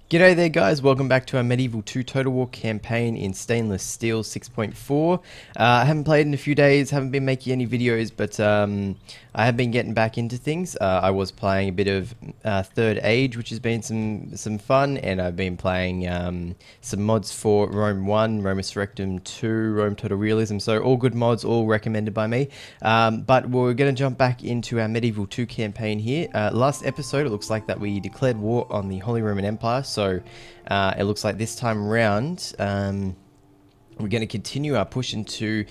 G'day there guys, welcome back to our Medieval 2 Total War campaign in Stainless Steel 6.4. I haven't played in a few days, haven't been making any videos, but I have been getting back into things. I was playing a bit of Third Age, which has been some fun, and I've been playing some mods for Rome 1, Rome Resurrectum 2, Rome Total Realism, so all good mods, all recommended by me. But we're going to jump back into our Medieval 2 campaign here. Last episode, it looks like that we declared war on the Holy Roman Empire, so it looks like this time around we're going to continue our push into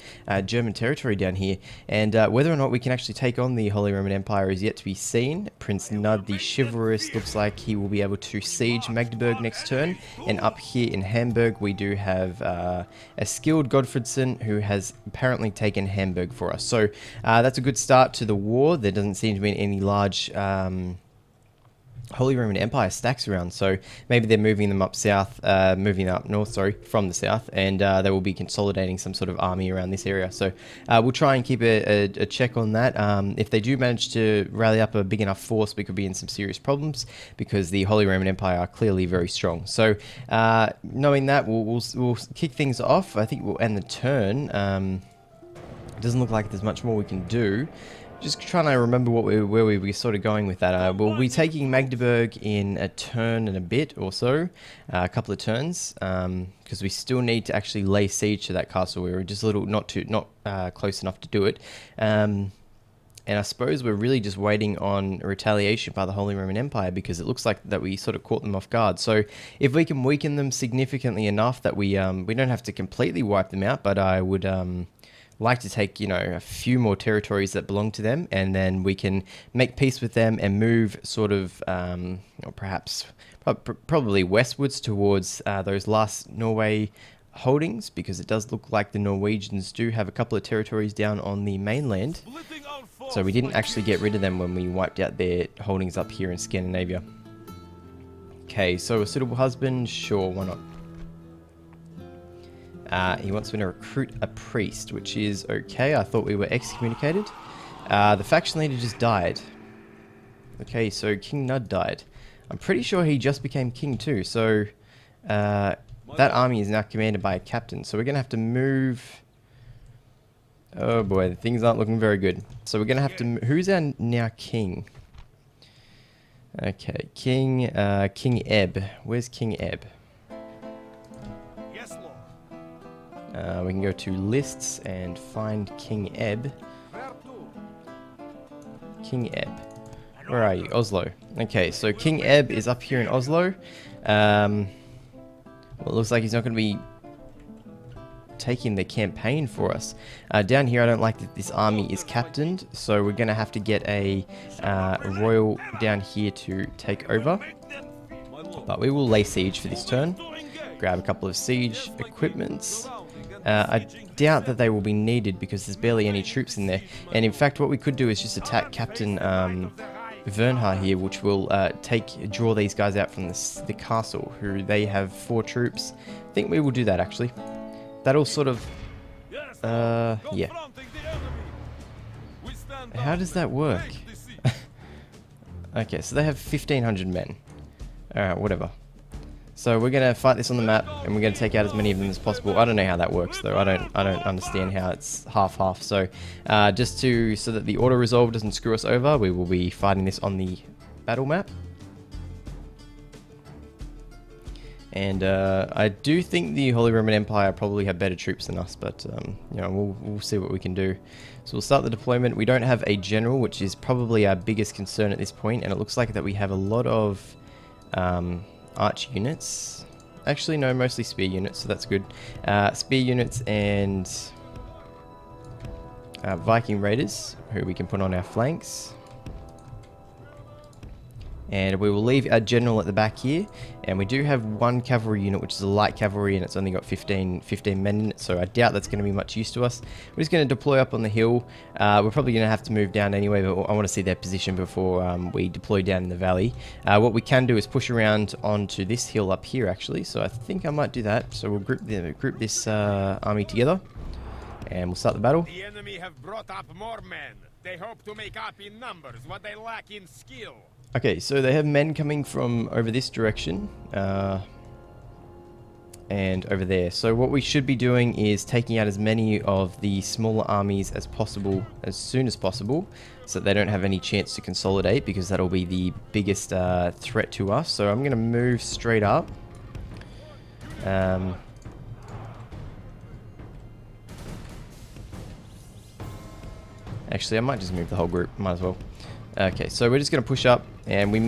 German territory down here, and whether or not we can actually take on the Holy Roman Empire is yet to be seen. Prince Nud the Chivalrous looks like he will be able to siege Magdeburg next turn, and up here in Hamburg we do have a skilled Godfredson who has apparently taken Hamburg for us. So that's a good start to the war. There doesn't seem to be any large Holy Roman Empire stacks around, so maybe they're moving them up south, moving them up north, sorry, from the south, and they will be consolidating some sort of army around this area. So we'll try and keep a check on that. If they do manage to rally up a big enough force, we could be in some serious problems because the Holy Roman Empire are clearly very strong. So knowing that, we'll kick things off. I think we'll end the turn. It doesn't look like there's much more we can do. Just trying to remember where we were sort of going with that. We'll be taking Magdeburg in a turn and a bit or so, a couple of turns, because we still need to actually lay siege to that castle. We were just a little not close enough to do it, and I suppose we're really just waiting on a retaliation by the Holy Roman Empire because it looks like that we sort of caught them off guard. So if we can weaken them significantly enough that we don't have to completely wipe them out, but I would like to take, a few more territories that belong to them, and then we can make peace with them and move sort of, or perhaps probably westwards towards those last Norway holdings, because it does look like the Norwegians do have a couple of territories down on the mainland. So we didn't actually get rid of them when we wiped out their holdings up here in Scandinavia. Okay, so a suitable husband, sure, why not? He wants me to recruit a priest, which is okay. I thought we were excommunicated. The faction leader just died. Okay, so King Nud died. I'm pretty sure he just became king too. So that army is now commanded by a captain. So we're going to have to move... Oh boy, things aren't looking very good. So we're going to have to... Who's our now king? Okay, King Ebb. Where's King Ebb? We can go to lists and find King Ebb. King Ebb. Where are you? Oslo. Okay, so King Ebb is up here in Oslo. Well, it looks like he's not going to be taking the campaign for us. Down here, I don't like that this army is captained, so we're going to have to get a royal down here to take over. But we will lay siege for this turn. Grab a couple of siege equipments. I doubt that they will be needed because there's barely any troops in there. And in fact, what we could do is just attack Captain Vernhard here, which will draw these guys out from the castle, who they have 4 troops. I think we will do that, actually. That'll sort of... yeah. How does that work? Okay, so they have 1,500 men. Alright, whatever. So we're going to fight this on the map, and we're going to take out as many of them as possible. I don't know how that works, though. I don't understand how it's half-half. So just so that the auto-resolve doesn't screw us over, we will be fighting this on the battle map. And I do think the Holy Roman Empire probably have better troops than us, but we'll see what we can do. So we'll start the deployment. We don't have a general, which is probably our biggest concern at this point, and it looks like that we have a lot of... arch units. Actually, no, mostly spear units, so that's good. Spear units and Viking raiders, who we can put on our flanks. And we will leave our general at the back here. And we do have one cavalry unit, which is a light cavalry, and it's only got 15 men in it, so I doubt that's going to be much use to us. We're just going to deploy up on the hill. We're probably going to have to move down anyway, but I want to see their position before we deploy down in the valley. What we can do is push around onto this hill up here, actually, so I think I might do that. So we'll group this army together, and we'll start the battle. The enemy have brought up more men. They hope to make up in numbers what they lack in skill. Okay, so they have men coming from over this direction. And over there. So what we should be doing is taking out as many of the smaller armies as possible, as soon as possible, so that they don't have any chance to consolidate, because that'll be the biggest threat to us. So I'm going to move straight up. Actually, I might just move the whole group, might as well. Okay, so we're just going to push up, and we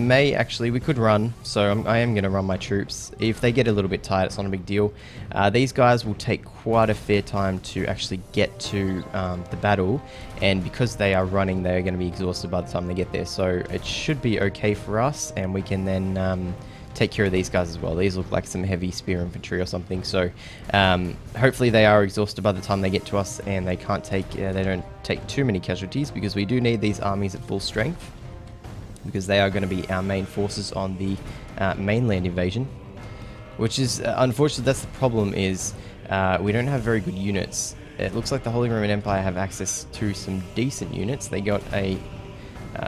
could run, so I am going to run my troops. If they get a little bit tired, it's not a big deal. These guys will take quite a fair time to actually get to the battle, and because they are running, they're going to be exhausted by the time they get there, so it should be okay for us, and we can then take care of these guys as well. These look like some heavy spear infantry or something, so hopefully they are exhausted by the time they get to us, and they don't take too many casualties, because we do need these armies at full strength, because they are going to be our main forces on the mainland invasion, which is unfortunate. That's the problem, is we don't have very good units. It looks like the Holy Roman Empire have access to some decent units. They got a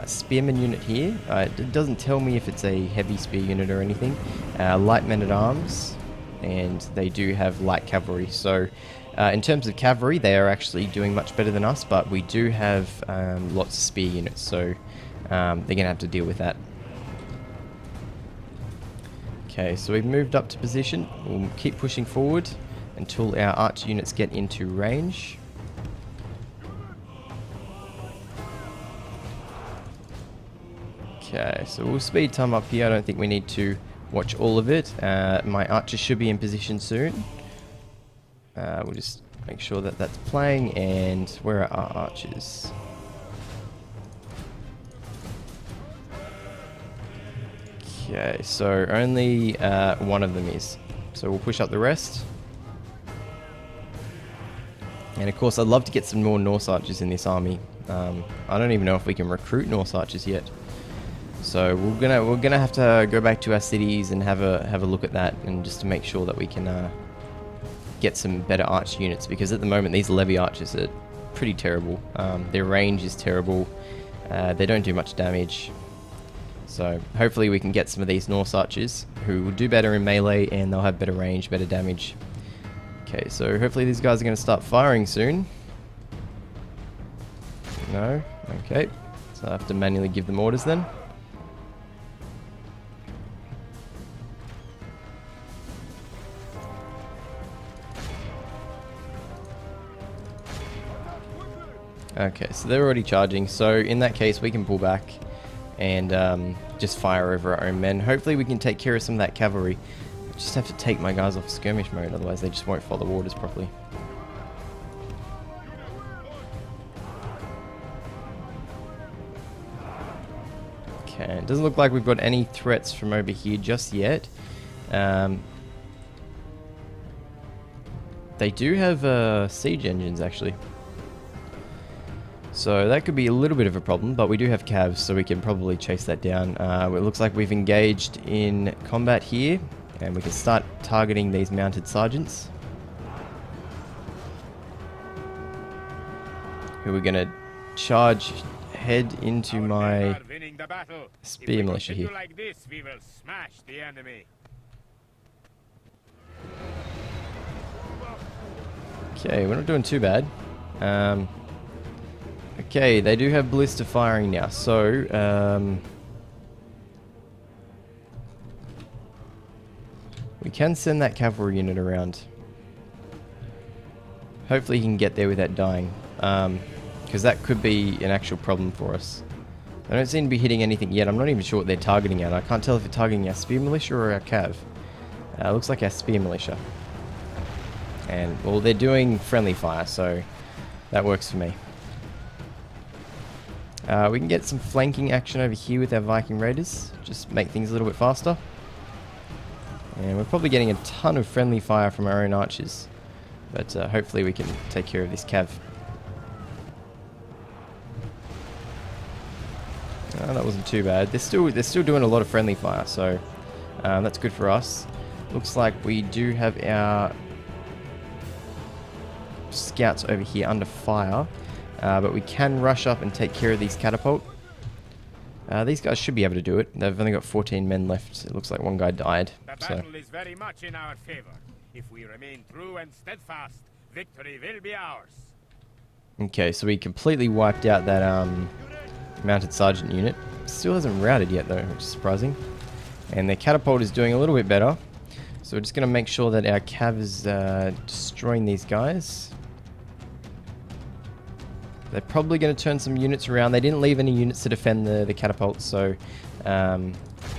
spearman unit here. It doesn't tell me if it's a heavy spear unit or anything. Light men at arms, and they do have light cavalry. So in terms of cavalry, they are actually doing much better than us, but we do have lots of spear units, so they're going to have to deal with that. Okay, so we've moved up to position. We'll keep pushing forward until our archer units get into range. Okay, so we'll speed time up here. I don't think we need to watch all of it. My archer should be in position soon. We'll just make sure that that's playing, and where are our archers? Okay, so only one of them is. So we'll push up the rest. And of course, I'd love to get some more Norse archers in this army. I don't even know if we can recruit Norse archers yet. So we're gonna have to go back to our cities and have a look at that, and just to make sure that we can get some better archer units, because at the moment these levy archers are pretty terrible. Their range is terrible. They don't do much damage. So hopefully we can get some of these Norse archers who will do better in melee, and they'll have better range, better damage. Okay, so hopefully these guys are going to start firing soon. No? Okay. So I have to manually give them orders then. Okay, so they're already charging, so in that case we can pull back and just fire over our own men. Hopefully we can take care of some of that cavalry. I just have to take my guys off skirmish mode, otherwise they just won't follow orders properly. Okay, it doesn't look like we've got any threats from over here just yet. They do have siege engines actually. So that could be a little bit of a problem, but we do have cavs, so we can probably chase that down. It looks like we've engaged in combat here, and we can start targeting these mounted sergeants, who are going to charge head into my spear militia here. Okay, we're not doing too bad. Okay, they do have ballista firing now, so we can send that cavalry unit around. Hopefully he can get there without dying, because that could be an actual problem for us. They don't seem to be hitting anything yet. I'm not even sure what they're targeting at. I can't tell if they're targeting our spear militia or our cav. Looks like our spear militia. And, well, they're doing friendly fire, so that works for me. We can get some flanking action over here with our Viking Raiders, just make things a little bit faster. And we're probably getting a ton of friendly fire from our own archers, but hopefully we can take care of this cav. That wasn't too bad. They're still doing a lot of friendly fire, so that's good for us. Looks like we do have our scouts over here under fire. But we can rush up and take care of these catapult. These guys should be able to do it. They've only got 14 men left. It looks like one guy died. The So battle is very much in our favor. If we remain true and steadfast, victory will be ours. okay, so we completely wiped out that mounted sergeant unit. Still hasn't routed yet though, which is surprising. And their catapult is doing a little bit better. So we're just going to make sure that our cav is destroying these guys. They're probably going to turn some units around. They didn't leave any units to defend the catapults, so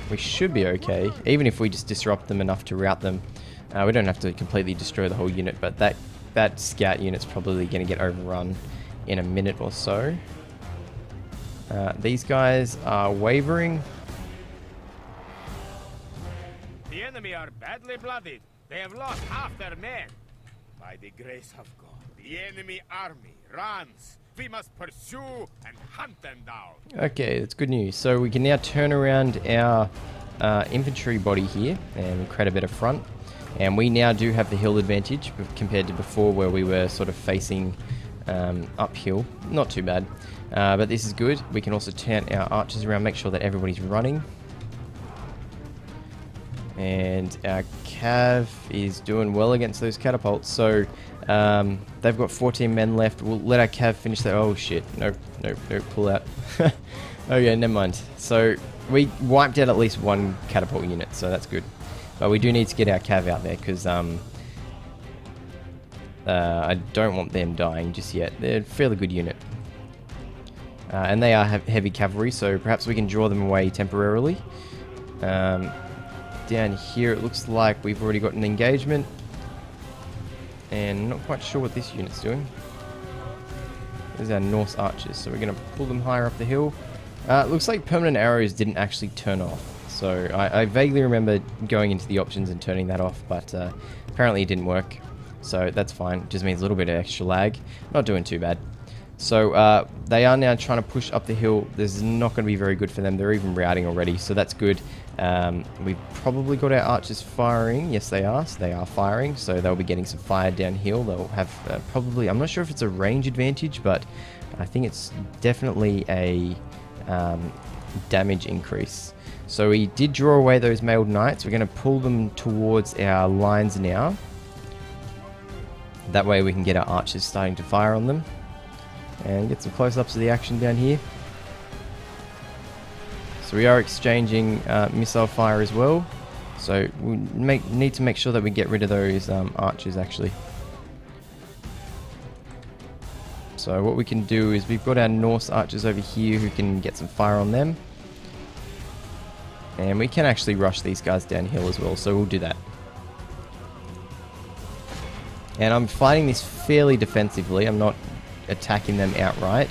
we should be okay. Even if we just disrupt them enough to rout them. We don't have to completely destroy the whole unit, but that scout unit's probably going to get overrun in a minute or so. These guys are wavering. The enemy are badly blooded. They have lost half their men. By the grace of God, the enemy army runs. We must pursue and hunt them down. Okay, that's good news. So we can now turn around our infantry body here and create a better front. And we now do have the hill advantage compared to before where we were sort of facing uphill. Not too bad. But this is good. We can also turn our archers around, make sure that everybody's running. And our cav is doing well against those catapults. So they've got 14 men left. We'll let our cav finish that. Oh shit. Nope, pull out. Okay, never mind. So we wiped out at least one catapult unit, so that's good. But we do need to get our cav out there because I don't want them dying just yet. They're a fairly good unit. And they are heavy cavalry, so perhaps we can draw them away temporarily. Down here it looks like we've already got an engagement. And not quite sure what this unit's doing. There's our Norse archers, so we're going to pull them higher up the hill. It looks like permanent arrows didn't actually turn off. So I vaguely remember going into the options and turning that off, but apparently it didn't work. So that's fine. It just means a little bit of extra lag. Not doing too bad. So they are now trying to push up the hill. This is not going to be very good for them. They're even routing already, so that's good. We've probably got our archers firing. Yes, they are. So they are firing, so they'll be getting some fire downhill. They'll have probably... I'm not sure if it's a range advantage, but I think it's definitely a damage increase. So we did draw away those mailed knights. We're going to pull them towards our lines now. That way we can get our archers starting to fire on them. And get some close-ups of the action down here. So we are exchanging missile fire as well. So we need to make sure that we get rid of those archers actually. So what we can do is we've got our Norse archers over here who can get some fire on them. And we can actually rush these guys downhill as well, so we'll do that. And I'm fighting this fairly defensively. I'm not attacking them outright.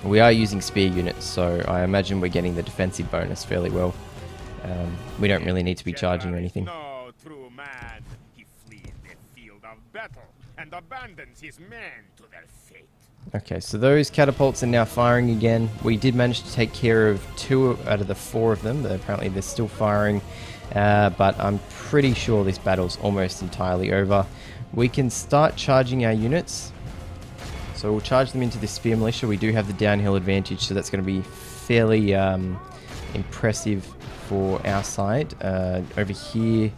We are using spear units, so I imagine we're getting the defensive bonus fairly well. We don't really need to be charging or anything. No true man. He flees the field of battle and abandons his men to their fate. Okay, so those catapults are now firing again. We did manage to take care of 2 out of the 4 of them, but apparently they're still firing. But I'm pretty sure this battle's almost entirely over. We can start charging our units. So we'll charge them into the spear militia. We do have the downhill advantage, so that's going to be fairly impressive for our side. Over here,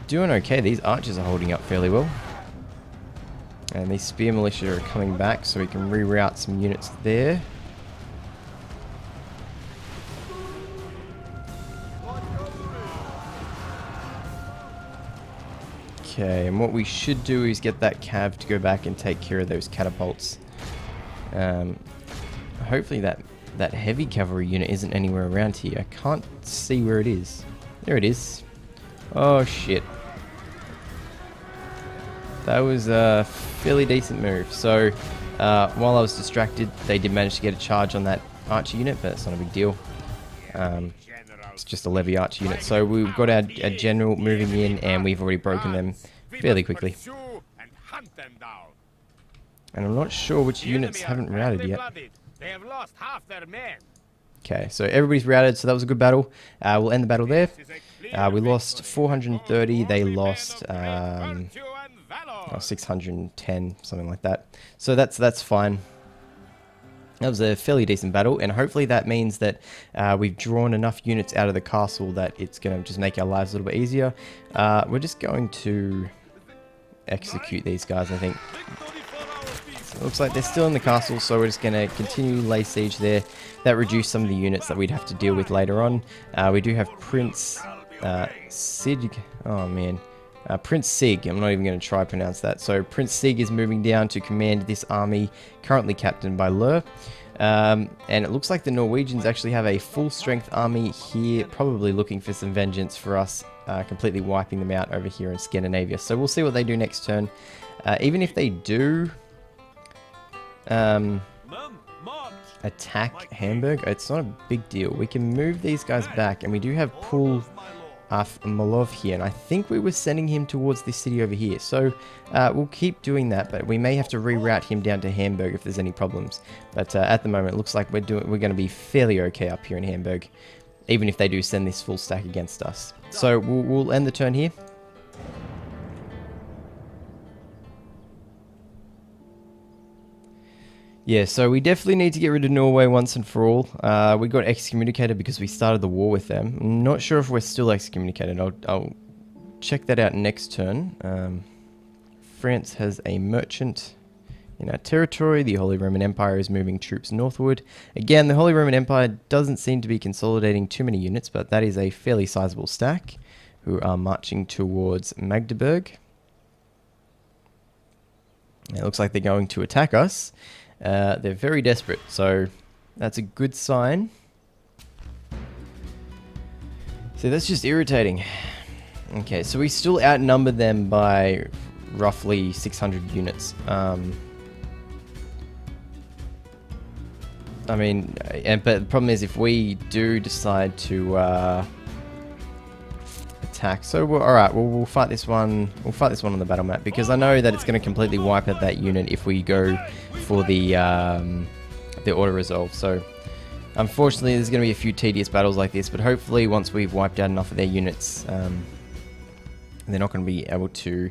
doing okay. These archers are holding up fairly well. And these spear militia are coming back, so we can reroute some units there. Okay, and what we should do is get that cav to go back and take care of those catapults. Hopefully that heavy cavalry unit isn't anywhere around here. I can't see where it is. There it is. Oh shit. That was a fairly decent move. So while I was distracted, they did manage to get a charge on that archer unit, but it's not a big deal. It's just a levy archer unit. So we've got our general moving in, and we've already broken them fairly quickly. And I'm not sure which units haven't routed yet. They have lost half their men. Okay, so everybody's routed, so that was a good battle. We'll end the battle there. We lost 430, they lost 610, something like that. So that's fine. That was a fairly decent battle, and hopefully that means that we've drawn enough units out of the castle that it's going to just make our lives a little bit easier. We're just going to execute these guys, I think. So it looks like they're still in the castle, so we're just going to continue lay siege there. That reduced some of the units that we'd have to deal with later on. We do have Prince Sig. Oh man. Prince Sig, I'm not even going to try to pronounce that. So Prince Sig is moving down to command this army, currently captained by Lur. And it looks like the Norwegians actually have a full strength army here, probably looking for some vengeance for us, completely wiping them out over here in Scandinavia. So we'll see what they do next turn. Even if they do attack Hamburg, it's not a big deal. We can move these guys back, and we do have Pul Malov here, and I think we were sending him towards this city over here, so we'll keep doing that, but we may have to reroute him down to Hamburg if there's any problems. But at the moment it looks like we're going to be fairly okay up here in Hamburg, even if they do send this full stack against us. So we'll end the turn here. Yeah, so we definitely need to get rid of Norway once and for all. We got excommunicated because we started the war with them. I'm not sure if we're still excommunicated. I'll check that out next turn. France has a merchant in our territory. The Holy Roman Empire is moving troops northward. Again, the Holy Roman Empire doesn't seem to be consolidating too many units, but that is a fairly sizable stack who are marching towards Magdeburg. It looks like they're going to attack us. They're very desperate, so that's a good sign. So that's just irritating. Okay, so we still outnumber them by roughly 600 units. I mean, but the problem is if we do decide to attack, so alright, we'll fight this one. We'll fight this one on the battle map because I know that it's going to completely wipe out that unit if we go for the auto resolve. So unfortunately, there's going to be a few tedious battles like this, but hopefully once we've wiped out enough of their units, they're not going to be able to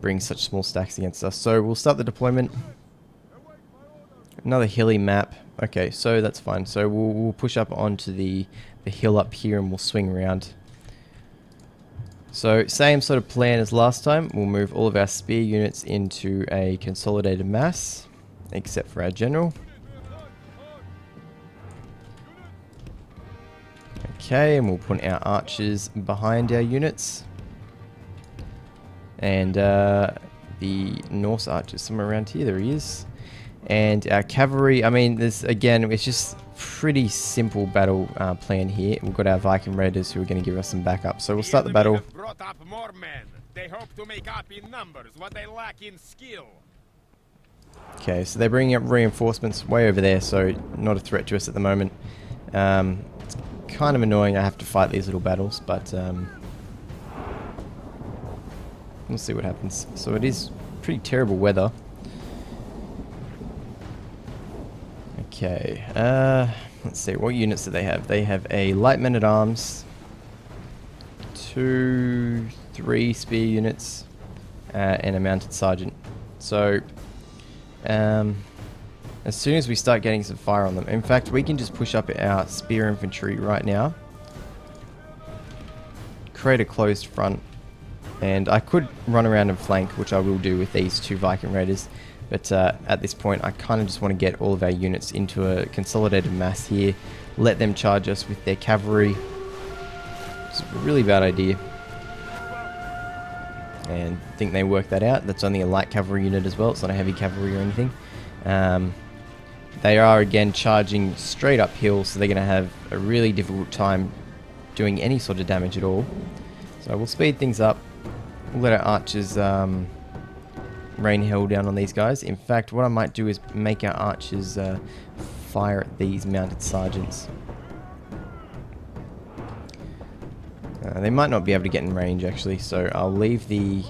bring such small stacks against us. So we'll start the deployment. Another hilly map. Okay, so that's fine. So we'll push up onto the hill up here and we'll swing around. So same sort of plan as last time. We'll move all of our spear units into a consolidated mass, except for our general. Okay, and we'll put our archers behind our units. And the Norse archers, somewhere around here, there he is. And our cavalry, I mean, there's, again, it's just pretty simple battle plan here. We've got our Viking raiders who are going to give us some backup. So we'll start the battle. Brought up more men. They hope to make up in numbers what they lack in skill. Okay, so they're bringing up reinforcements way over there, so not a threat to us at the moment. It's kind of annoying I have to fight these little battles, but we'll see what happens. So it is pretty terrible weather. Okay, let's see, what units do they have? They have a light men-at-arms, 2, 3 spear units, and a mounted sergeant. So, as soon as we start getting some fire on them, in fact, we can just push up our spear infantry right now, create a closed front, and I could run around and flank, which I will do with these 2 Viking raiders. But at this point, I kind of just want to get all of our units into a consolidated mass here. Let them charge us with their cavalry. It's a really bad idea. And I think they worked that out. That's only a light cavalry unit as well. It's not a heavy cavalry or anything. They are, again, charging straight uphill, so they're going to have a really difficult time doing any sort of damage at all. So we'll speed things up. We'll let our archers rain hell down on these guys. In fact, what I might do is make our archers fire at these mounted sergeants. They might not be able to get in range actually, so I'll leave the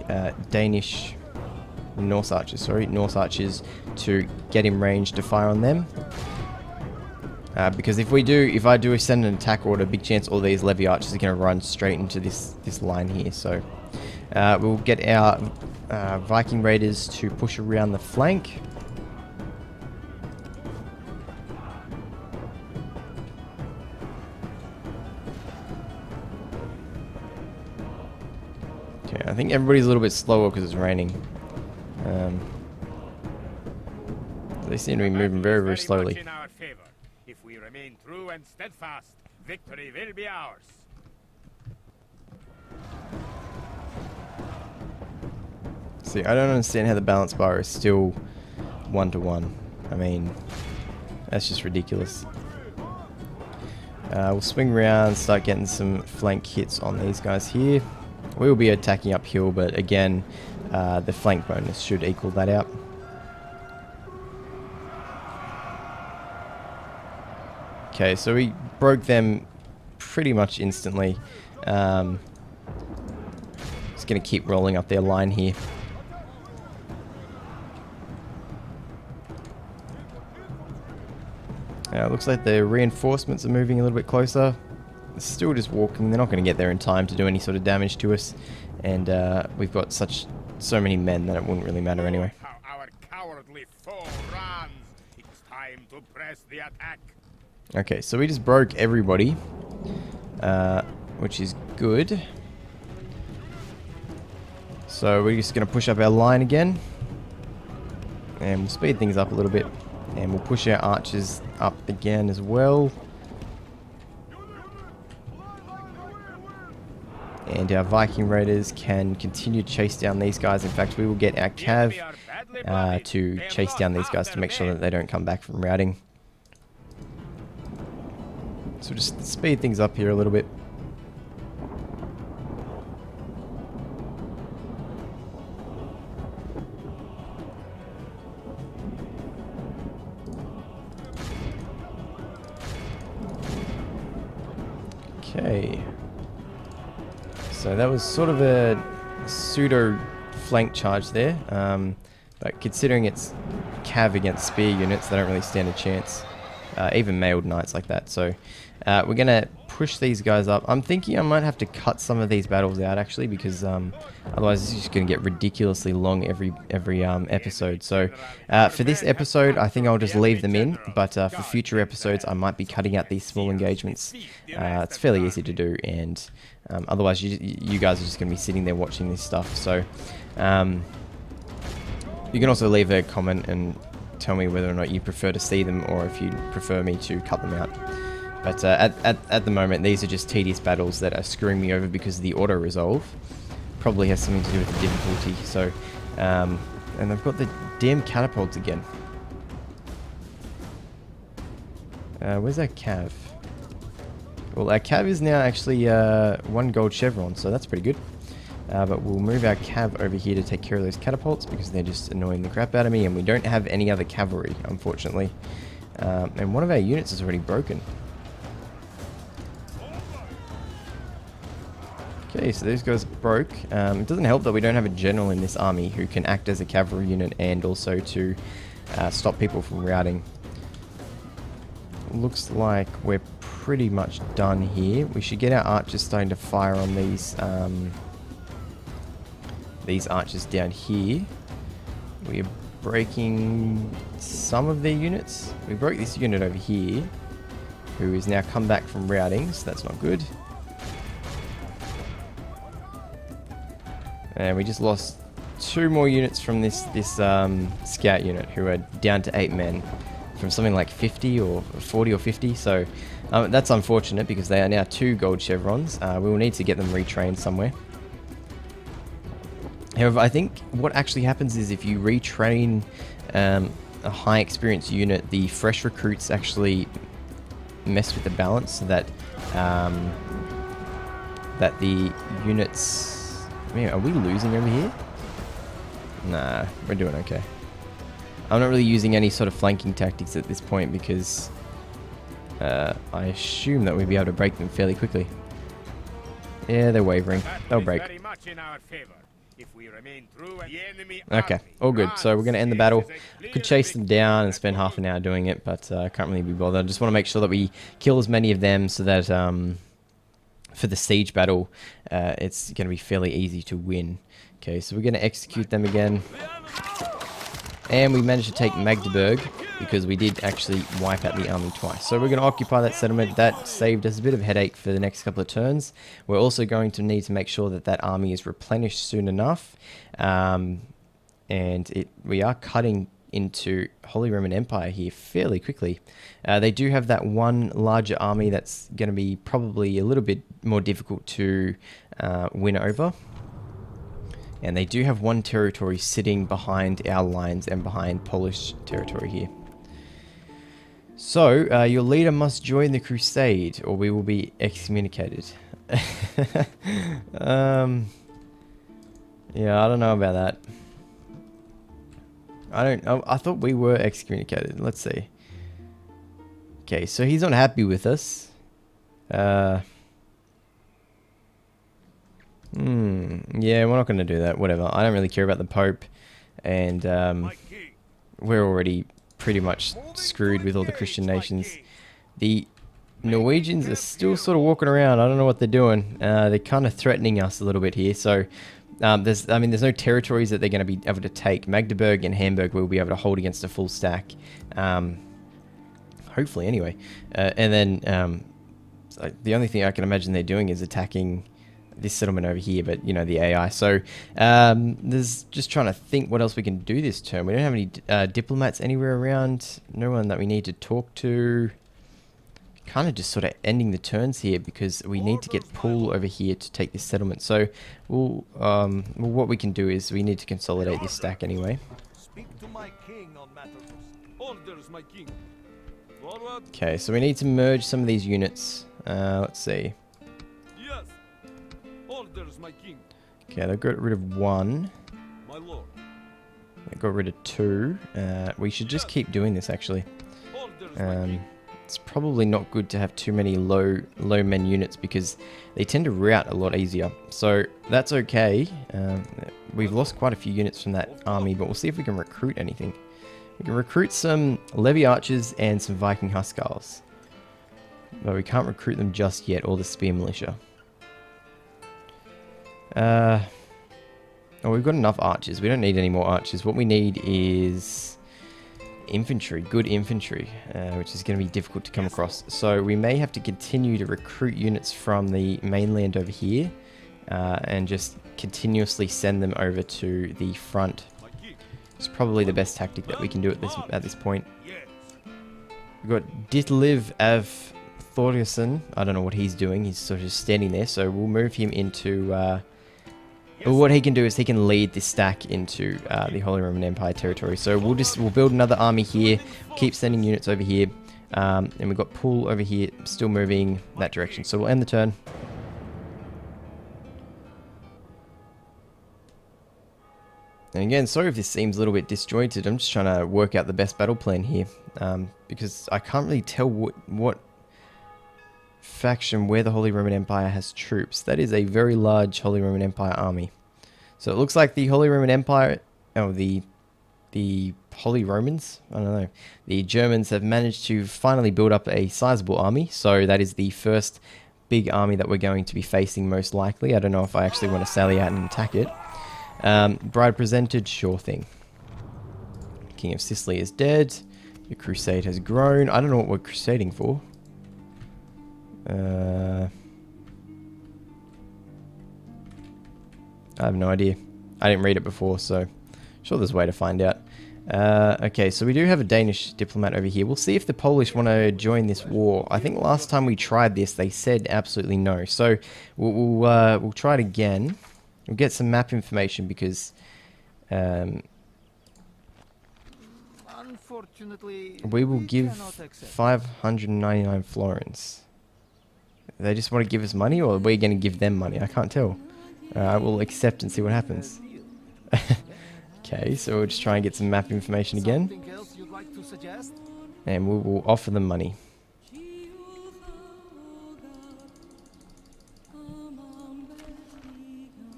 Norse archers to get in range to fire on them. Because if I do send an attack order, big chance all these levy archers are going to run straight into this line here. So we'll get our Viking raiders to push around the flank. Okay, I think everybody's a little bit slower because it's raining. They seem to be moving very, very slowly. In our favor. If we remain true and steadfast, victory will be ours. See, I don't understand how the balance bar is still 1-to-1. I mean, that's just ridiculous. We'll swing around, start getting some flank hits on these guys here. We'll be attacking uphill, but again, the flank bonus should equal that out. Okay, so we broke them pretty much instantly. Just going to keep rolling up their line here. Looks like the reinforcements are moving a little bit closer. They're still just walking. They're not going to get there in time to do any sort of damage to us. And we've got so many men that it wouldn't really matter anyway. How our cowardly foe runs. It's time to press the attack. Okay, so we just broke everybody, which is good. So we're just going to push up our line again. And we'll speed things up a little bit. And we'll push our archers up again as well. And our Viking Raiders can continue to chase down these guys. In fact, we will get our cav to chase down these guys to make sure that they don't come back from routing. So just speed things up here a little bit. Okay. So that was sort of a pseudo flank charge there. But considering it's cav against spear units, they don't really stand a chance. Even mailed knights like that. So we're going to push these guys up. I'm thinking I might have to cut some of these battles out actually, because otherwise it's just going to get ridiculously long every episode. So for this episode, I think I'll just leave them in. But for future episodes, I might be cutting out these small engagements. It's fairly easy to do, and otherwise you guys are just going to be sitting there watching this stuff. So you can also leave a comment and tell me whether or not you prefer to see them or if you prefer me to cut them out. But at the moment, these are just tedious battles that are screwing me over because of the auto-resolve. Probably has something to do with the difficulty. So, and I've got the damn catapults again. Where's our cav? Well, our cav is now actually 1 gold chevron, so that's pretty good. But we'll move our cav over here to take care of those catapults because they're just annoying the crap out of me, and we don't have any other cavalry, unfortunately. And one of our units is already broken. Okay, so those guys broke. It doesn't help that we don't have a general in this army who can act as a cavalry unit and also to stop people from routing. Looks like we're pretty much done here. We should get our archers starting to fire on these archers down here. We're breaking some of their units. We broke this unit over here, who is now come back from routing, so that's not good. And we just lost 2 more units from this scout unit, who are down to 8 men from something like 50 or 40 or 50. So that's unfortunate because they are now 2 gold chevrons. We will need to get them retrained somewhere. However, I think what actually happens is if you retrain a high experience unit, the fresh recruits actually mess with the balance so that that the units... Man, are we losing over here? Nah, we're doing okay. I'm not really using any sort of flanking tactics at this point because I assume that we'll be able to break them fairly quickly. Yeah, they're wavering. They'll break. Okay, all good. So we're going to end the battle. Could chase them down and spend half an hour doing it, but I can't really be bothered. I just want to make sure that we kill as many of them so that for the siege battle, it's going to be fairly easy to win. Okay, so we're going to execute them again. And we managed to take Magdeburg because we did actually wipe out the army twice. So we're going to occupy that settlement. That saved us a bit of headache for the next couple of turns. We're also going to need to make sure that that army is replenished soon enough. We are cutting into Holy Roman Empire here fairly quickly. They do have that one larger army that's going to be probably a little bit more difficult to win over. And they do have one territory sitting behind our lines and behind Polish territory here. So, your leader must join the crusade or we will be excommunicated. Yeah, I don't know about that. I thought we were excommunicated. Let's see. Okay, so he's not happy with us. Yeah, we're not going to do that. Whatever. I don't really care about the Pope. And we're already pretty much screwed with all the Christian nations. The Norwegians are still sort of walking around. I don't know what they're doing. They're kind of threatening us a little bit here. So there's no territories that they're going to be able to take. Magdeburg and Hamburg we'll be able to hold against a full stack. Hopefully, anyway. And then the only thing I can imagine they're doing is attacking this settlement over here, but you know, the AI. So there's just trying to think what else we can do this turn. We don't have any diplomats anywhere around. No one that we need to talk to. Kind of just sort of ending the turns here because we need to get Poole over here to take this settlement. So we'll what we can do is we need to consolidate this stack anyway. Speak to my king on matters. Orders, my king. Forward. Okay, so we need to merge some of these units. Let's see. Yes. Orders, my king. Okay, they got rid of one. My lord. They got rid of two. We should just keep doing this actually. Orders, my king. It's probably not good to have too many low men units because they tend to rout a lot easier. So that's okay. We've lost quite a few units from that army, but we'll see if we can recruit anything. We can recruit some Levy Archers and some Viking Huskarls. But we can't recruit them just yet, or the Spear Militia. Oh, we've got enough archers. We don't need any more archers. What we need is infantry, good infantry, which is going to be difficult to come across. So we may have to continue to recruit units from the mainland over here and just continuously send them over to the front. It's probably the best tactic that we can do at this point. We've got Ditliv av Thorgerson. I don't know what he's doing. He's sort of just standing there. So we'll move him into... what he can do is he can lead this stack into the Holy Roman Empire territory. So we'll build another army here, keep sending units over here, and we've got Poole over here still moving that direction. So we'll end the turn. And again, sorry if this seems a little bit disjointed. I'm just trying to work out the best battle plan here because I can't really tell what faction where the Holy Roman Empire has troops. That is a very large Holy Roman Empire army. So it looks like the Holy Roman Empire, the Holy Romans, I don't know, the Germans have managed to finally build up a sizable army. So that is the first big army that we're going to be facing most likely. I don't know if I actually want to sally out and attack it. Bride presented, sure thing. King of Sicily is dead. Your crusade has grown. I don't know what we're crusading for. I have no idea. I didn't read it before, so I'm sure there's a way to find out. Okay, so we do have a Danish diplomat over here. We'll see if the Polish want to join this war. I think last time we tried this, they said absolutely no. So we'll try it again. We'll get some map information because Unfortunately, we will give cannot accept. 599 florins. They just want to give us money, or are we going to give them money? I can't tell. I will accept and see what happens. Okay, so we'll just try and get some map information again. Something else you'd like to suggest? And we'll offer them money.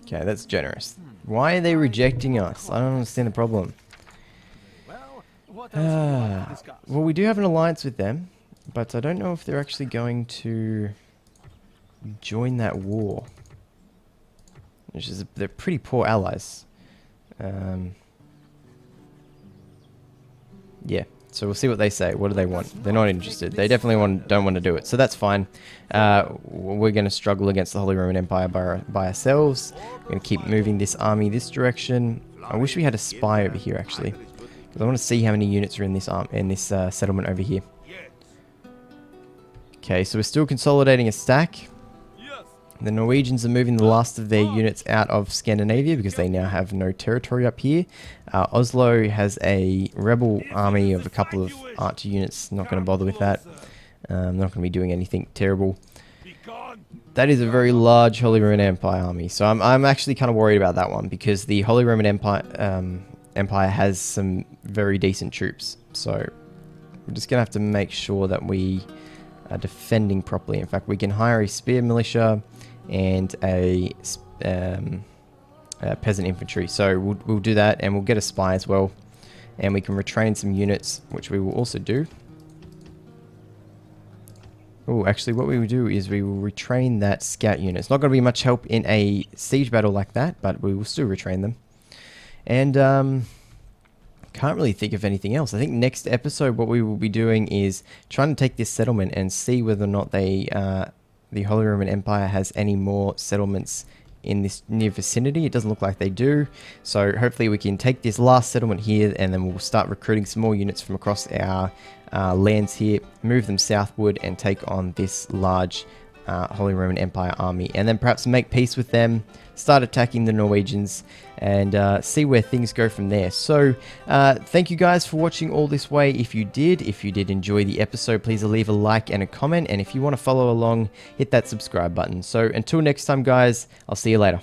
Okay, that's generous. Why are they rejecting us? I don't understand the problem. Well, what else would you like to discuss? Well, we do have an alliance with them, but I don't know if they're actually going to join that war. Which is, they're pretty poor allies. Yeah. So we'll see what they say. What do they want? They're not interested. They definitely don't want to do it. So that's fine. We're going to struggle against the Holy Roman Empire by ourselves. We're going to keep moving this army this direction. I wish we had a spy over here, actually. Because I want to see how many units are in this settlement over here. Okay, so we're still consolidating a stack. The Norwegians are moving the last of their units out of Scandinavia because they now have no territory up here. Oslo has a rebel army of a couple of archer units. Not going to bother with that. Not going to be doing anything terrible. That is a very large Holy Roman Empire army. So I'm actually kind of worried about that one because the Holy Roman Empire has some very decent troops. So we're just going to have to make sure that we are defending properly. In fact, we can hire a spear militia and a peasant infantry. So we'll do that, and we'll get a spy as well. And we can retrain some units, which we will also do. Oh, actually, what we will do is we will retrain that scout unit. It's not going to be much help in a siege battle like that, but we will still retrain them. And can't really think of anything else. I think next episode what we will be doing is trying to take this settlement and see whether or not they, the Holy Roman Empire has any more settlements in this near vicinity. It doesn't look like they do. So hopefully we can take this last settlement here, and then we'll start recruiting some more units from across our lands here, move them southward, and take on this large Holy Roman Empire army, and then perhaps make peace with them, start attacking the Norwegians, and see where things go from there. So thank you guys for watching all this way. If you did enjoy the episode, please leave a like and a comment, and if you want to follow along, hit that subscribe button. So until next time guys, I'll see you later.